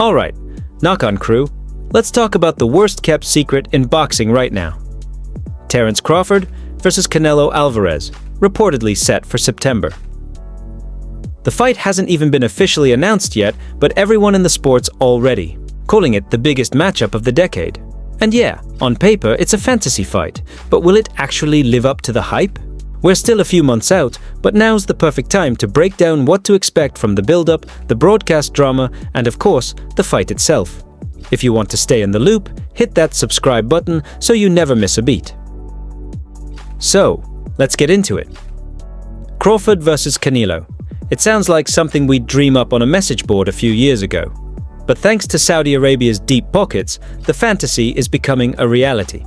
Alright, knock on crew. Let's talk about the worst kept secret in boxing right now. Terence Crawford versus Canelo Alvarez, reportedly set for September. The fight hasn't even been officially announced yet, but everyone in the sport's already calling it the biggest matchup of the decade. And yeah, on paper it's a fantasy fight, but will it actually live up to the hype? We're still a few months out, but now's the perfect time to break down what to expect from the build-up, the broadcast drama, and of course, the fight itself. If you want to stay in the loop, hit that subscribe button so you never miss a beat. So, let's get into it. Crawford versus Canelo. It sounds like something we'd dream up on a message board a few years ago. But thanks to Saudi Arabia's deep pockets, the fantasy is becoming a reality.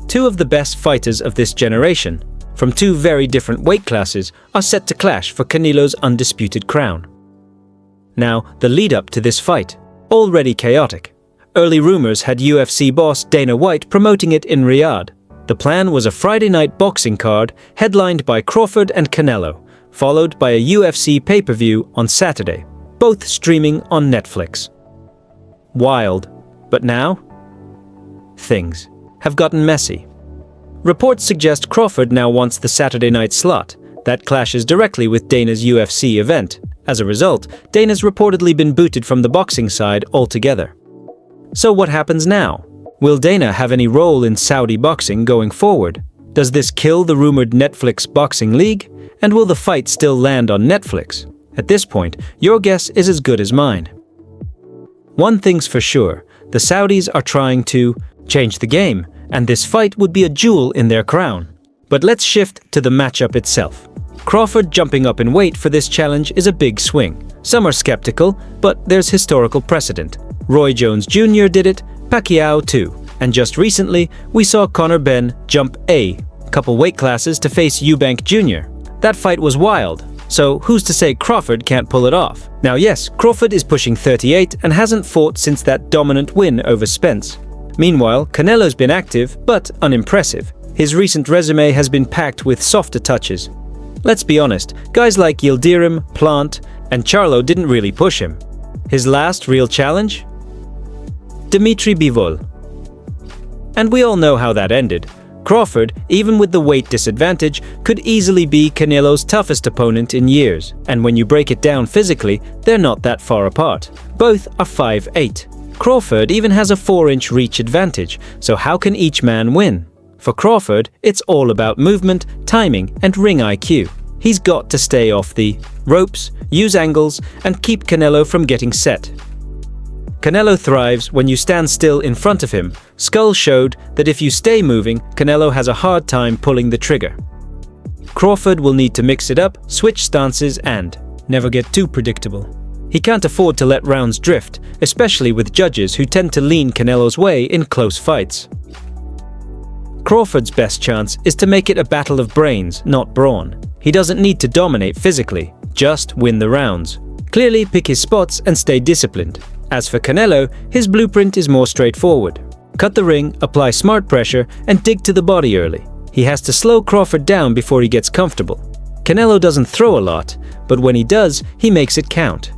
Two of the best fighters of this generation, from two very different weight classes, are set to clash for Canelo's undisputed crown. Now, the lead-up to this fight, already chaotic. Early rumors had UFC boss Dana White promoting it in Riyadh. The plan was a Friday night boxing card headlined by Crawford and Canelo, followed by a UFC pay-per-view on Saturday, both streaming on Netflix. Wild, but now, things have gotten messy. Reports suggest Crawford now wants the Saturday night slot. That clashes directly with Dana's UFC event. As a result, Dana's reportedly been booted from the boxing side altogether. So what happens now? Will Dana have any role in Saudi boxing going forward? Does this kill the rumored Netflix boxing league? And will the fight still land on Netflix? At this point, your guess is as good as mine. One thing's for sure, the Saudis are trying to change the game, and this fight would be a jewel in their crown. But let's shift to the matchup itself. Crawford jumping up in weight for this challenge is a big swing. Some are skeptical, but there's historical precedent. Roy Jones Jr. did it, Pacquiao too, and just recently we saw Conor Benn jump a couple weight classes to face Eubank Jr. That fight was wild, so who's to say Crawford can't pull it off? Now yes, Crawford is pushing 38 and hasn't fought since that dominant win over Spence. Meanwhile, Canelo's been active, but unimpressive. His recent resume has been packed with softer touches. Let's be honest, guys like Yildirim, Plant, and Charlo didn't really push him. His last real challenge? Dimitri Bivol. And we all know how that ended. Crawford, even with the weight disadvantage, could easily be Canelo's toughest opponent in years, and when you break it down physically, they're not that far apart. Both are 5'8". Crawford even has a 4-inch reach advantage, so how can each man win? For Crawford, it's all about movement, timing, and ring IQ. He's got to stay off the ropes, use angles, and keep Canelo from getting set. Canelo thrives when you stand still in front of him. Skull showed that if you stay moving, Canelo has a hard time pulling the trigger. Crawford will need to mix it up, switch stances, and never get too predictable. He can't afford to let rounds drift, especially with judges who tend to lean Canelo's way in close fights. Crawford's best chance is to make it a battle of brains, not brawn. He doesn't need to dominate physically, just win the rounds. Clearly pick his spots and stay disciplined. As for Canelo, his blueprint is more straightforward. Cut the ring, apply smart pressure, and dig to the body early. He has to slow Crawford down before he gets comfortable. Canelo doesn't throw a lot, but when he does, he makes it count.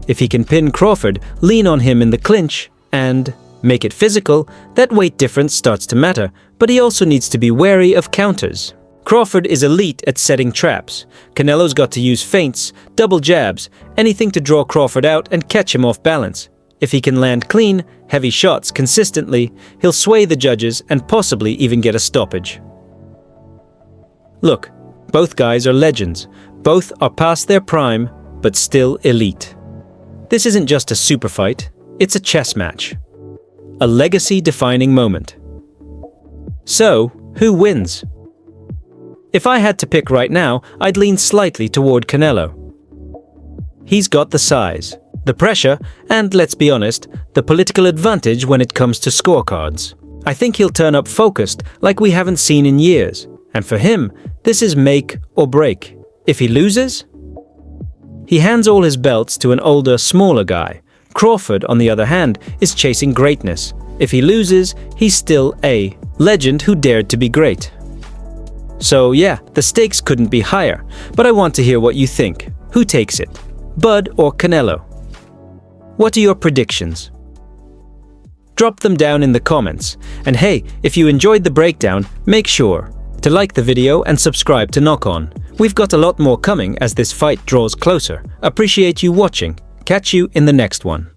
If he can pin Crawford, lean on him in the clinch, and make it physical, that weight difference starts to matter, but he also needs to be wary of counters. Crawford is elite at setting traps. Canelo's got to use feints, double jabs, anything to draw Crawford out and catch him off balance. If he can land clean, heavy shots consistently, he'll sway the judges and possibly even get a stoppage. Look, both guys are legends. Both are past their prime, but still elite. This isn't just a super fight, it's a chess match. A legacy-defining moment. So, who wins? If I had to pick right now, I'd lean slightly toward Canelo. He's got the size, the pressure, and let's be honest, the political advantage when it comes to scorecards. I think he'll turn up focused like we haven't seen in years. And for him, this is make or break. If he loses, he hands all his belts to an older, smaller guy. Crawford, on the other hand, is chasing greatness. If he loses, he's still a legend who dared to be great. So yeah, the stakes couldn't be higher, but I want to hear what you think. Who takes it? Bud or Canelo? What are your predictions? Drop them down in the comments. And hey, if you enjoyed the breakdown, make sure to like the video and subscribe to Knock On. We've got a lot more coming as this fight draws closer. Appreciate you watching. Catch you in the next one.